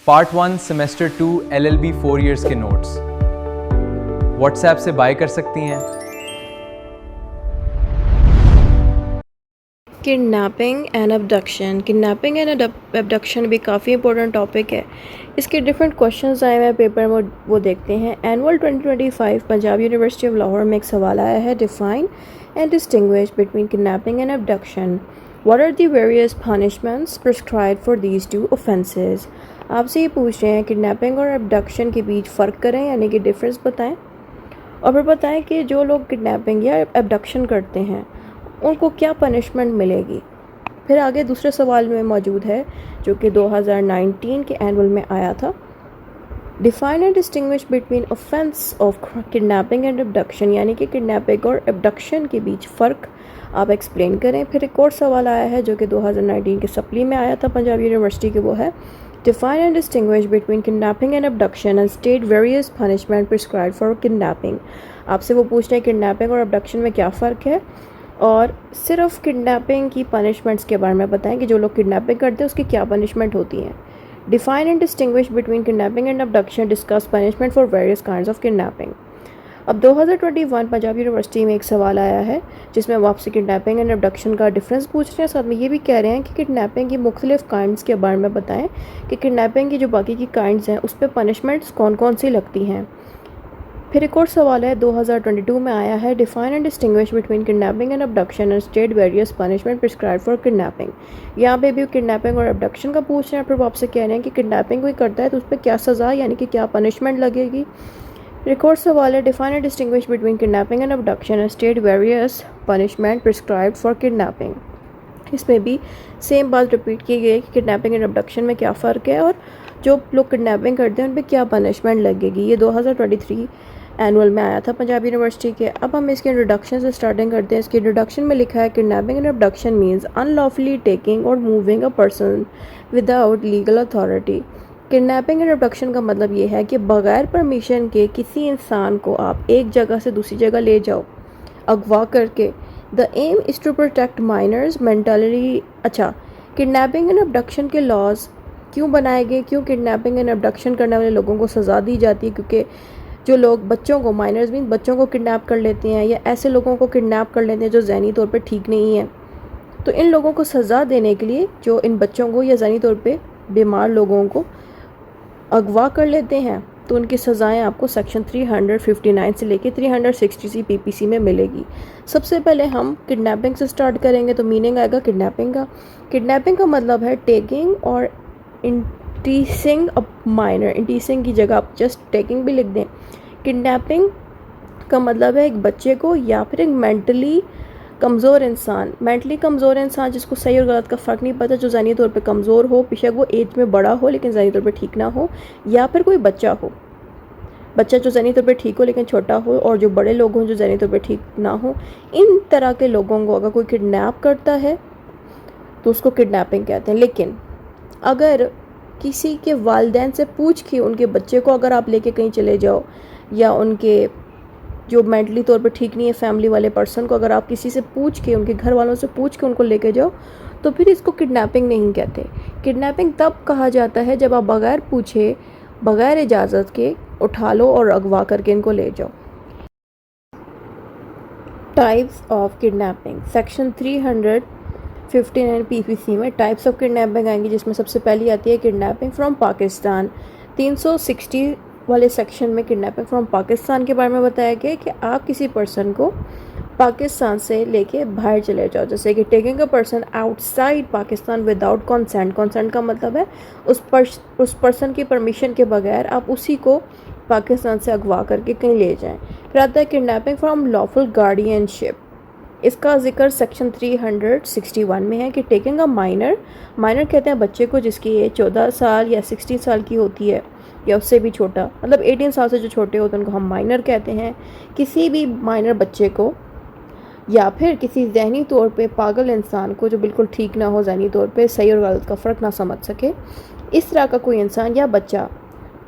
Part 1 semester 2 LLB 4 years के notes WhatsApp से bye कर सकती हैं। किडनैपिंग एंड अबडक्शन भी काफ़ी इंपॉर्टेंट टॉपिक है। इसके डिफरेंट क्वेश्चंस आए हुए हैं पेपर में, वो देखते हैं। Annual 2025 Punjab University of Lahore में एक सवाल आया है, define and distinguish between kidnapping and abduction, what are the various punishments prescribed for these two offences. आपसे ये पूछ रहे हैं किडनैपिंग और अबडक्शन के बीच फ़र्क करें, यानी कि डिफरेंस बताएं, और फिर बताएं कि जो लोग किडनैपिंग या अबडक्शन करते हैं उनको क्या पनिशमेंट मिलेगी। फिर आगे दूसरे सवाल में मौजूद है जो कि 2019 के एनुअल में आया था, define and distinguish between offence of kidnapping and abduction, यानी कि किडनैपिंग और अबडक्शन के बीच फ़र्क आप एक्सप्लेन करें। फिर एक और सवाल आया है जो कि 2019 के सप्ली में आया था पंजाब यूनिवर्सिटी के, वो है define and distinguish between kidnapping and abduction and state various punishment prescribed for kidnapping. आपसे वो पूछ रहे हैं किडनैपिंग और अबडक्शन में क्या फ़र्क है, और सिर्फ किडनैपिंग की पनिशमेंट्स के बारे में बताएं कि जो लोग किडनैपिंग करते हैं उसकी क्या पनिशमेंट होती है। Define and distinguish between kidnapping and abduction, discuss punishment for various kinds of kidnapping. अब 2021 पंजाब यूनिवर्सिटी में एक सवाल आया है जिसमें वो आपसे किडनैपिंग एंड अबडक्शन का डिफरेंस पूछ रहे हैं, साथ में ये भी कह रहे हैं कि किडनैपिंग की मुख्तलिफ काइंड्स के बारे में बताएं कि किडनैपिंग की जो बाकी की काइंड्स हैं उस पर पनिशमेंट्स कौन कौन सी लगती हैं। फिर एक और सवाल है 2022 में आया है, define and distinguish between kidnapping and abduction and state various punishment prescribed for kidnapping. यहाँ पे भी किडनैपिंग और अबडक्शन का पूछ रहे हैं, फिर वो आपसे कह रहे हैं कि किडनैपिंग कोई करता है तो उस पर क्या सज़ा, यानी कि क्या पनिशमेंट लगेगी। एक और सवाल है, define and distinguish between kidnapping and abduction and state various punishment prescribed for kidnapping. इसमें भी सेम बात रिपीट की गई कि किडनैपिंग एंड अबडक्शन में क्या फ़र्क है और जो लोग किडनैपिंग करते हैं उन पर क्या पनिशमेंट लगेगी। ये 2023 एनुअल में आया था पंजाब यूनिवर्सिटी के। अब हम इसके इंट्रोडक्शन से स्टार्टिंग करते हैं। इसके इंट्रोडक्शन में लिखा है, kidnapping and abduction means unlawfully taking और moving a person without legal authority. Kidnapping and abduction का मतलब ये है कि बगैर परमिशन के किसी इंसान को आप एक जगह से दूसरी जगह ले जाओ अगवा करके। The aim is to protect minors mentally. अच्छा, किडनैपिंग एंड अबडक्शन के लॉज क्यों बनाए गए, क्यों किडनैपिंग एंड अबडक्शन करने वाले लोगों को सज़ा दी जाती है, क्योंकि जो लोग बच्चों को, माइनर्स मीन बच्चों को किडनैप कर लेते हैं या ऐसे लोगों को किडनैप कर लेते हैं जो ज़हनी तौर पे ठीक नहीं है, तो इन लोगों को सज़ा देने के लिए जो इन बच्चों को या ज़हनी तौर पे बीमार लोगों को अगवा कर लेते हैं तो उनकी सज़ाएं आपको सेक्शन 359 से लेके 360 PPC में मिलेगी। सबसे पहले हम किडनैपिंग से स्टार्ट करेंगे तो मीनिंग आएगा किडनैपिंग का। किडनैपिंग का मतलब है टेकिंग और इंटीसिंग अ माइनर। इंटीसिंग की जगह आप जस्ट टेकिंग भी लिख दें। किडनैपिंग का मतलब है एक बच्चे को या फिर एक मेंटली कमज़ोर इंसान जिसको सही और गलत का फ़र्क नहीं पता, जो ज़हनी तौर पे कमज़ोर हो, बेशक वो एज में बड़ा हो लेकिन ज़हनी तौर पे ठीक ना हो, या फिर कोई बच्चा जो ज़हनी तौर पे ठीक हो लेकिन छोटा हो, और जो बड़े लोग हों जो ज़हनी तौर पे ठीक ना हो। इन तरह के लोगों को अगर कोई किडनैप करता है तो उसको किडनैपिंग कहते हैं। लेकिन अगर किसी के वालिदैन से पूछ के उनके बच्चे को अगर आप लेके कहीं चले जाओ, या उनके जो मेंटली तौर पे ठीक नहीं है फैमिली वाले पर्सन को अगर आप किसी से पूछ के, उनके घर वालों से पूछ के उनको लेके जाओ, तो फिर इसको किडनैपिंग नहीं कहते। किडनैपिंग तब कहा जाता है जब आप बगैर पूछे, बगैर इजाज़त के उठा लो और अगवा करके इनको ले जाओ। Types of kidnapping, section 359 PPC में टाइप्स ऑफ किडनैपिंग आएंगी, जिसमें सबसे पहली आती है किडनैपिंग फ्रॉम पाकिस्तान। 360 वाले सेक्शन में किडनैपिंग फ्रॉम पाकिस्तान के बारे में बताया गया कि आप किसी पर्सन को पाकिस्तान से लेके बाहर चले जाओ, जैसे कि taking a person outside Pakistan without consent. Consent का मतलब है उस पर्सन की परमिशन के बगैर आप उसी को पाकिस्तान से अगवा करके कहीं ले जाएं। फिर आता है किडनैपिंग फ्रॉम लॉफुल गार्डियनशिप। इसका जिक्र सेक्शन 361 में है कि टेकिंग अ माइनर कहते हैं बच्चे को जिसकी एज 14 साल या 16 साल की होती है या उससे भी छोटा, मतलब 18 साल से जो छोटे होते हैं उनको हम माइनर कहते हैं। किसी भी माइनर बच्चे को या फिर किसी जहनी तौर पे पागल इंसान को जो बिल्कुल ठीक ना हो, जहनी तौर पे सही और गलत का फ़र्क ना समझ सके, इस तरह का कोई इंसान या बच्चा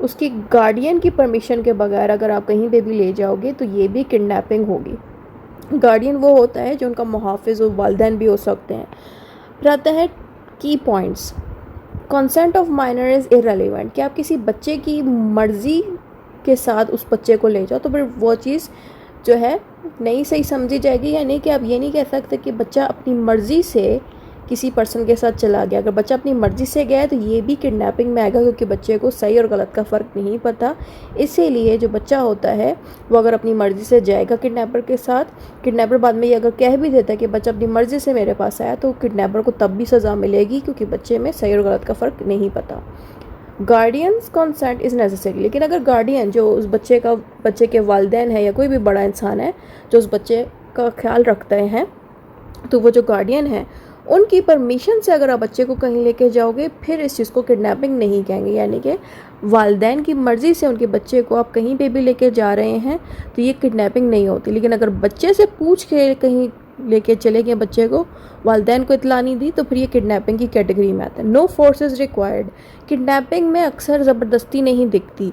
उसकी गार्डियन की परमिशन के बगैर अगर आप कहीं पे भी ले जाओगे तो ये भी किडनैपिंग होगी। गार्डियन वो होता है जो उनका मुहाफ़िज़ और वालिदैन भी हो सकते हैं। फिर आता है की points. Consent of minor is irrelevant, कि आप किसी बच्चे की मर्ज़ी के साथ उस बच्चे को ले जाओ तो फिर वो चीज़ जो है नहीं सही समझी जाएगी। यानी कि आप ये नहीं कह सकते कि बच्चा अपनी मर्ज़ी से किसी पर्सन के साथ चला गया। अगर बच्चा अपनी मर्ज़ी से गया है तो ये भी किडनैपिंग में आएगा, क्योंकि बच्चे को सही और गलत का फ़र्क नहीं पता। इसीलिए जो बच्चा होता है वो अगर अपनी मर्ज़ी से जाएगा किडनैपर के साथ, किडनैपर बाद में ये अगर कह भी देता है कि बच्चा अपनी मर्ज़ी से मेरे पास आया, तो किडनैपर को तब भी सज़ा मिलेगी, क्योंकि बच्चे में सही और गलत का फ़र्क नहीं पता। गार्डियंस कंसेंट इज़ नेसेसरी, लेकिन अगर गार्डियन जो उस बच्चे के वालिदैन है या कोई भी बड़ा इंसान है जो उस बच्चे का ख्याल रखते हैं, तो वो जो गार्डियन है उनकी परमिशन से अगर आप बच्चे को कहीं लेके जाओगे, फिर इस चीज़ को किडनैपिंग नहीं कहेंगे। यानी कि वालिदैन की मर्ज़ी से उनके बच्चे को आप कहीं पे भी लेके जा रहे हैं तो ये किडनैपिंग नहीं होती। लेकिन अगर बच्चे से पूछ के कहीं लेके चले गए बच्चे को, वालिदैन को इत्तला नहीं दी, तो फिर ये किडनैपिंग की कैटेगरी में आता है। No force is required, kidnapping में अक्सर ज़बरदस्ती नहीं दिखती।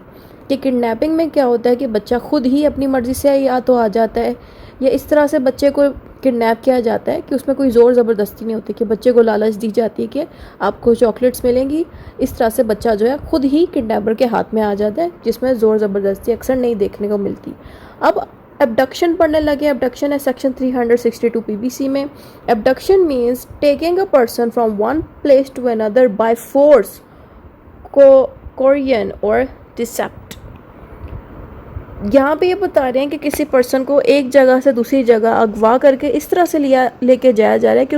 कि किडनैपिंग में क्या होता है कि बच्चा खुद ही अपनी मर्ज़ी से या तो आ जाता है, या इस तरह से बच्चे को किडनैप किया जाता है कि उसमें कोई ज़ोर ज़बरदस्ती नहीं होती, कि बच्चे को लालच दी जाती है कि आपको चॉकलेट्स मिलेंगी। इस तरह से बच्चा जो है खुद ही किडनैपर के हाथ में आ जाता है, जिसमें ज़ोर ज़बरदस्ती अक्सर नहीं देखने को मिलती। अब एब्डक्शन पढ़ने लगे। एब्डक्शन है सेक्शन 362 पीबीसी में। Abduction means taking a person from one place to another by force, coercion और डिसेप्ट। यहाँ पे ये बता रहे हैं कि किसी पर्सन को एक जगह से दूसरी जगह अगवा करके इस तरह से लेके जाया जा रहा है कि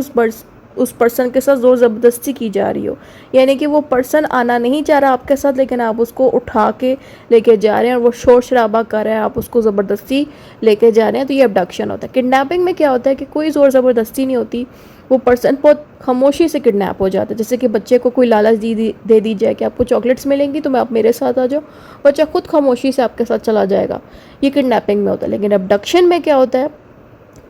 उस पर्सन के साथ ज़ोर ज़बरदस्ती की जा रही हो। यानी कि वो पर्सन आना नहीं चाह रहा आपके साथ, लेकिन आप उसको उठा के लेके जा रहे हैं और वो शोर शराबा कर रहा है, आप उसको ज़बरदस्ती लेके जा रहे हैं, तो ये अबडक्शन होता है। किडनैपिंग में क्या होता है कि कोई ज़ोर ज़बरदस्ती नहीं होती, वो पर्सन बहुत खामोशी से किडनैप हो जाता है। जैसे कि बच्चे को कोई लालच दे दी जाए कि आपको चॉकलेट्स मिलेंगी तो मैं आप मेरे साथ आ जाओ, बच्चा खुद खामोशी से आपके साथ चला जाएगा, ये किडनैपिंग में होता है। लेकिन अबडक्शन में क्या होता है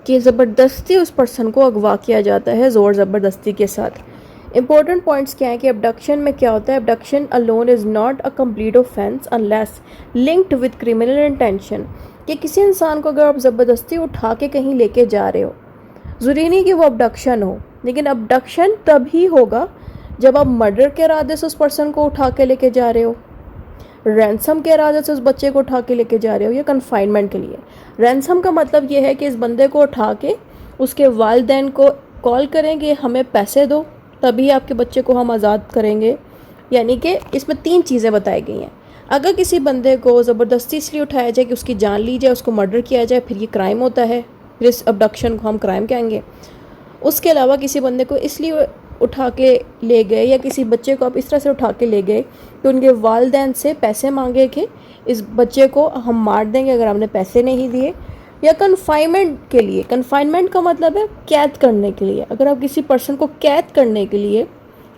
कि ज़बरदस्ती उस पर्सन को अगवा किया जाता है ज़ोर ज़बरदस्ती के साथ। इंपॉर्टेंट पॉइंट्स क्या है कि अबडक्शन में क्या होता है। Abduction alone is not a complete offence unless linked with criminal intention, कि किसी इंसान को अगर आप ज़बरदस्ती उठा के कहीं लेके जा रहे हो, ज़रूरी नहीं कि वो अबडक्शन हो, लेकिन अबडक्शन तभी होगा जब आप मर्डर के इरादे से उस पर्सन को उठा के लेके जा रहे हो, रैंसम के इरादे से उस बच्चे को उठा के लेके जा रहे हो, या कन्फाइनमेंट के लिए। रैंसम का मतलब ये है कि इस बंदे को उठा के उसके वालिदैन को कॉल करेंगे, हमें पैसे दो तभी आपके बच्चे को हम आज़ाद करेंगे। यानी कि इसमें 3 चीज़ें बताई गई हैं। अगर किसी बंदे को ज़बरदस्ती इसलिए उठाया जाए कि उसकी जान ली जाए, उसको मर्डर किया जाए, फिर ये क्राइम होता है, फिर इस अबडक्शन को हम क्राइम कहेंगे। उसके अलावा किसी बंदे को इसलिए उठा के ले गए, या किसी बच्चे को आप इस तरह से उठा के ले गए कि उनके वालिदैन से पैसे मांगे कि इस बच्चे को हम मार देंगे अगर आपने पैसे नहीं दिए, या कन्फाइनमेंट के लिए। कन्फाइनमेंट का मतलब है कैद करने के लिए। अगर आप किसी पर्सन को कैद करने के लिए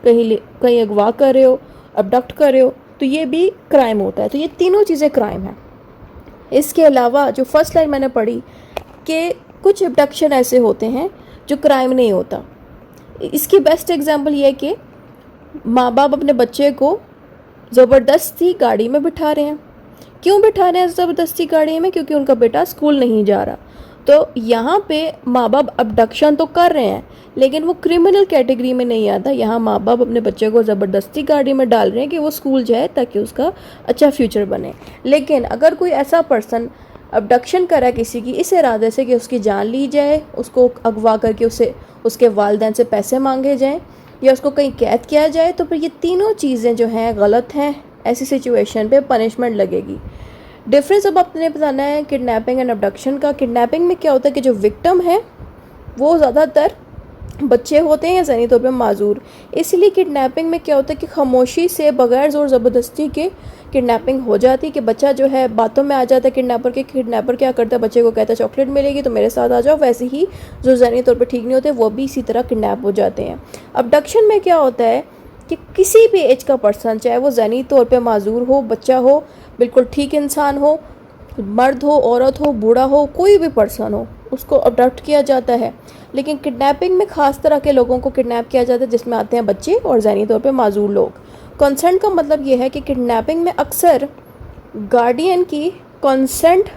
कहीं अगवा कर रहे हो, अबडक्ट कर रहे हो, तो ये भी क्राइम होता है। तो ये तीनों चीज़ें क्राइम हैं। इसके अलावा जो फर्स्ट लाइन मैंने पढ़ी कि कुछ अबडक्शन ऐसे होते हैं जो क्राइम नहीं होता। इसकी बेस्ट एग्जांपल ये है कि माँ बाप अपने बच्चे को ज़बरदस्ती गाड़ी में बिठा रहे हैं। क्यों बिठा रहे हैं ज़बरदस्ती गाड़ी में? क्योंकि उनका बेटा स्कूल नहीं जा रहा। तो यहाँ पे माँ बाप अबडक्शन तो कर रहे हैं, लेकिन वो क्रिमिनल कैटेगरी में नहीं आता। यहाँ माँ बाप अपने बच्चे को ज़बरदस्ती गाड़ी में डाल रहे हैं कि वो स्कूल जाए ताकि उसका अच्छा फ्यूचर बने। लेकिन अगर कोई ऐसा पर्सन अबडक्शन करा किसी की इस इरादे से कि उसकी जान ली जाए, उसको अगवा करके उसके वालिदैन से पैसे मांगे जाएं, या उसको कहीं कैद किया जाए, तो फिर ये तीनों चीज़ें जो हैं गलत हैं। ऐसी सिचुएशन पे पनिशमेंट लगेगी। डिफरेंस अब आपने बताना है किडनैपिंग एंड अबडक्शन का। किडनैपिंग में क्या होता है कि जो विक्टिम है वो ज़्यादातर बच्चे होते हैं या ज़हनी तौर पे माजूर। इसलिए किडनैपिंग में क्या होता है कि खामोशी से बगैर ज़ोर ज़बरदस्ती के किडनैपिंग हो जाती है, कि बच्चा जो है बातों में आ जाता है किडनैपर के। किडनैपर क्या करता है, बच्चे को कहता है चॉकलेट मिलेगी तो मेरे साथ आ जाओ। वैसे ही जो ज़हनी तौर पे ठीक नहीं होते वो भी इसी तरह किडनैप हो जाते हैं। अबडक्शन में क्या होता है कि किसी भी एज का पर्सन, चाहे वो ज़हनी तौर पे माजूर हो, बच्चा हो, बिल्कुल ठीक इंसान हो, मर्द हो, औरत हो, बूढ़ा हो, कोई भी पर्सन हो, उसको अबडक्ट किया जाता है। लेकिन किडनैपिंग में ख़ास तरह के लोगों को किडनैप किया जाता है, जिसमें आते हैं बच्चे और ज़हनी तौर पे माजूर लोग। कंसेंट का मतलब ये है कि किडनैपिंग में अक्सर गार्डियन की कंसेंट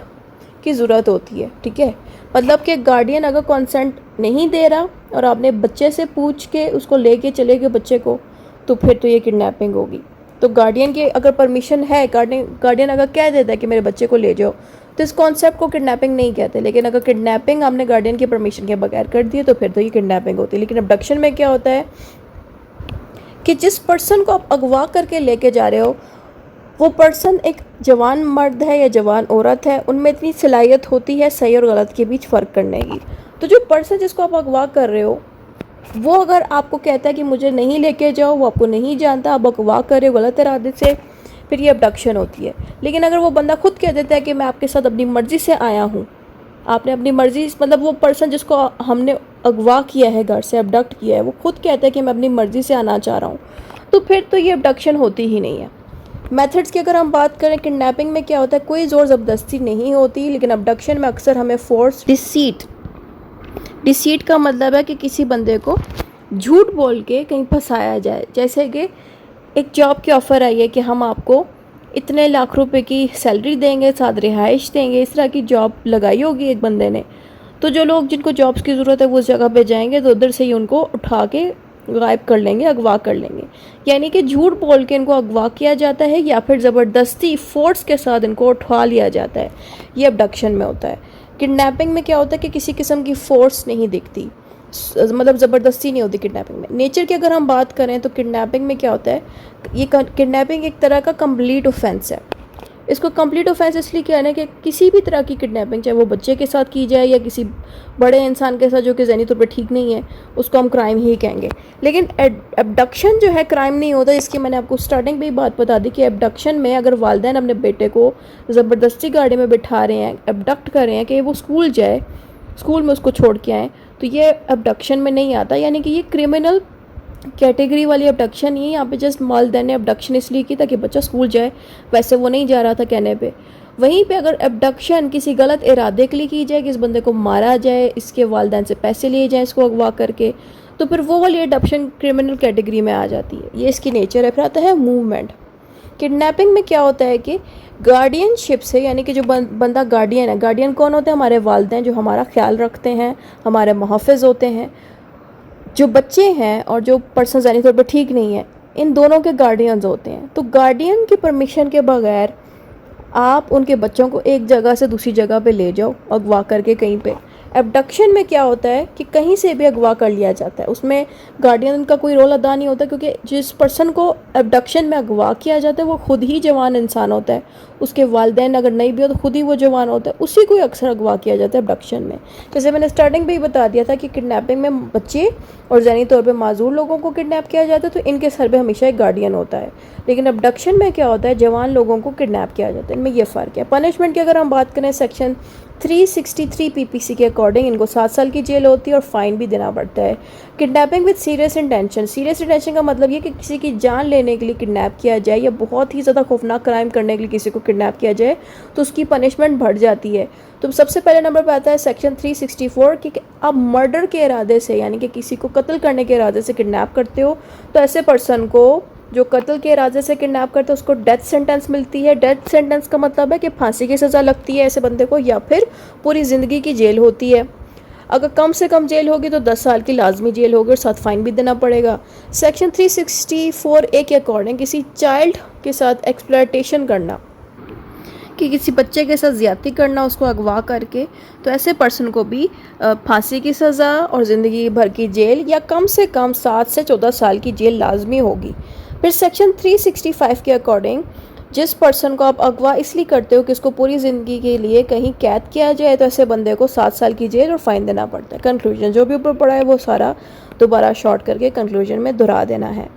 की ज़रूरत होती है। ठीक है, मतलब कि गार्डियन अगर कंसेंट नहीं दे रहा और आपने बच्चे से पूछ के उसको लेके चले गए बच्चे को, तो फिर तो ये किडनैपिंग होगी। तो गार्डियन की अगर परमिशन है, गार्डियन अगर कह देता है कि मेरे बच्चे को ले जाओ, तो इस कॉन्सेप्ट को किडनैपिंग नहीं कहते। लेकिन अगर किडनैपिंग आपने गार्डियन की परमिशन के बगैर कर दी है तो फिर तो ये किडनैपिंग होती है। लेकिन अबडक्शन में क्या होता है कि जिस पर्सन को आप अगवा करके लेके जा रहे हो, वो पर्सन एक जवान मर्द है या जवान औरत है, उनमें इतनी सलाहियत होती है सही और गलत के बीच फ़र्क करने की। तो जो पर्सन जिसको आप अगवा कर रहे हो, वो अगर आपको कहता है कि मुझे नहीं लेके जाओ, वो आपको नहीं जानता, आप अगवा कर रहे हो गलत इरादे से, फिर ये अबडक्शन होती है। लेकिन अगर वो बंदा खुद कह देता है कि मैं आपके साथ अपनी मर्ज़ी से आया हूँ, आपने अपनी मर्ज़ी, मतलब वो पर्सन जिसको हमने अगवा किया है, घर से अबडक्ट किया है, वो खुद कहता है कि मैं अपनी मर्ज़ी से आना चाह रहा हूँ, तो फिर तो ये अबडक्शन होती ही नहीं है। मेथड्स की अगर हम बात करें, किडनैपिंग में क्या होता है, कोई ज़ोर ज़बरदस्ती नहीं होती। लेकिन अबडक्शन में अक्सर हमें फोर्स, डिसीट का मतलब है कि किसी बंदे को झूठ बोल के कहीं फंसाया जाए। जैसे कि एक जॉब की ऑफ़र आई है कि हम आपको इतने लाख रुपए की सैलरी देंगे, साथ रिहाइश देंगे, इस तरह की जॉब लगाई होगी एक बंदे ने। तो जो लोग जिनको जॉब्स की ज़रूरत है वो उस जगह पे जाएंगे, तो उधर से ही उनको उठा के गायब कर लेंगे, अगवा कर लेंगे। यानी कि झूठ बोल के इनको अगवा किया जाता है या फिर ज़बरदस्ती फोर्स के साथ इनको उठा लिया जाता है। ये अबडक्शन में होता है। किडनैपिंग में क्या होता है कि किसी किस्म की फोर्स नहीं दिखती, मतलब ज़बरदस्ती नहीं होती किडनैपिंग में। नेचर की अगर हम बात करें तो किडनैपिंग में क्या होता है, ये किडनैपिंग एक तरह का कंप्लीट ऑफेंस है। इसको कंप्लीट ऑफेंस इसलिए कहना है कि किसी भी तरह की किडनैपिंग, चाहे वो बच्चे के साथ की जाए या किसी बड़े इंसान के साथ जो कि ज़हनी तौर पर ठीक नहीं है, उसको हम क्राइम ही कहेंगे। लेकिन अबडक्शन जो है क्राइम नहीं होता। इसकी मैंने आपको स्टार्टिंग में ही बात बता दी कि अबडक्शन में अगर वालिदैन अपने बेटे को ज़बरदस्ती गाड़ी में बिठा रहे हैं, अबडक्ट कर रहे हैं कि वो स्कूल जाए, स्कूल में उसको छोड़ के आएँ, तो ये अबडक्शन में नहीं आता। यानी कि ये क्रिमिनल कैटेगरी वाली अबडक्शन नहीं है। यहाँ पे जस्ट वालिदैन ने अबडक्शन इसलिए की ताकि बच्चा स्कूल जाए, वैसे वो नहीं जा रहा था कहने पे। वहीं पे अगर अबडक्शन किसी गलत इरादे के लिए की जाए कि इस बंदे को मारा जाए, इसके वालिदैन से पैसे लिए जाएँ इसको अगवा करके, तो फिर वो वाली अडॉप्शन क्रिमिनल कैटेगरी में आ जाती है। ये इसकी नेचर है। फिर आता है मूवमेंट। किडनैपिंग में क्या होता है कि गार्डियनशिप से, यानी कि जो बंदा गार्डियन है, गार्डियन कौन होते हैं, हमारे वालिदैन जो हमारा ख्याल रखते हैं, हमारे मुहफ़िज़ होते हैं। जो बच्चे हैं और जो पर्सन ज़हनी तौर पर ठीक नहीं है, इन दोनों के गार्डियंस होते हैं। तो गार्डियन की परमिशन के बगैर आप उनके बच्चों को एक जगह से दूसरी जगह पे ले जाओ अगवा करके कहीं पे। एबडक्शन में क्या होता है कि कहीं से भी अगवा कर लिया जाता है, उसमें गार्डियन का कोई रोल अदा नहीं होता, क्योंकि जिस पर्सन को एबडक्शन में अगवा किया जाता है वो खुद ही जवान इंसान होता है। उसके वालिदैन अगर नहीं भी हो तो खुद ही वो जवान होता है, उसी को अक्सर अगवा किया जाता है एबडक्शन में। जैसे मैंने स्टार्टिंग में ही बता दिया था कि किडनैपिंग में बच्चे और ज़हनी तौर पर माजूर लोगों को किडनैप किया जाता है, तो इनके सर पर हमेशा एक गार्डियन होता है। लेकिन एबडक्शन में क्या होता है, जवान लोगों को किडनैप किया जाता है। इनमें यह फ़र्क है। पनिशमेंट की अगर हम बात करें, सेक्शन 363 पीपीसी के अकॉर्डिंग इनको 7 साल की जेल होती है और फ़ाइन भी देना पड़ता है। Kidnapping with serious intention. Serious intention का मतलब ये कि किसी की जान लेने के लिए किडनैप किया जाए या बहुत ही ज़्यादा खौफनाक क्राइम करने के लिए किसी को किडनैप किया जाए तो उसकी पनिशमेंट बढ़ जाती है। तो सबसे पहले नंबर पर आता है सेक्शन 364 कि आप मर्डर के इरादे से, यानी कि किसी को कत्ल करने के इरादे से किडनैप करते हो, तो ऐसे पर्सन को जो कत्ल के इरादे से किडनैप करते हैं उसको डेथ सेंटेंस मिलती है। डेथ सेंटेंस का मतलब है कि फांसी की सज़ा लगती है ऐसे बंदे को, या फिर पूरी ज़िंदगी की जेल होती है। अगर कम से कम जेल होगी तो 10 साल की लाजमी जेल होगी और साथ फ़ाइन भी देना पड़ेगा। सेक्शन 364A के अकॉर्डिंग किसी चाइल्ड के साथ एक्सप्लॉयटेशन करना, कि किसी बच्चे के साथ ज़्यादती करना उसको अगवा करके, तो ऐसे पर्सन को भी फांसी की सज़ा और ज़िंदगी भर की जेल या कम से कम 7 से 14 साल की जेल लाजमी होगी। फिर सेक्शन 365 के अकॉर्डिंग जिस पर्सन को आप अगवा इसलिए करते हो कि उसको पूरी ज़िंदगी के लिए कहीं कैद किया जाए, तो ऐसे बंदे को 7 साल की जेल और फ़ाइन देना पड़ता है। कंक्लूजन जो भी ऊपर पड़ा है वो सारा दोबारा शॉर्ट करके कंक्लूजन में दोहरा देना है।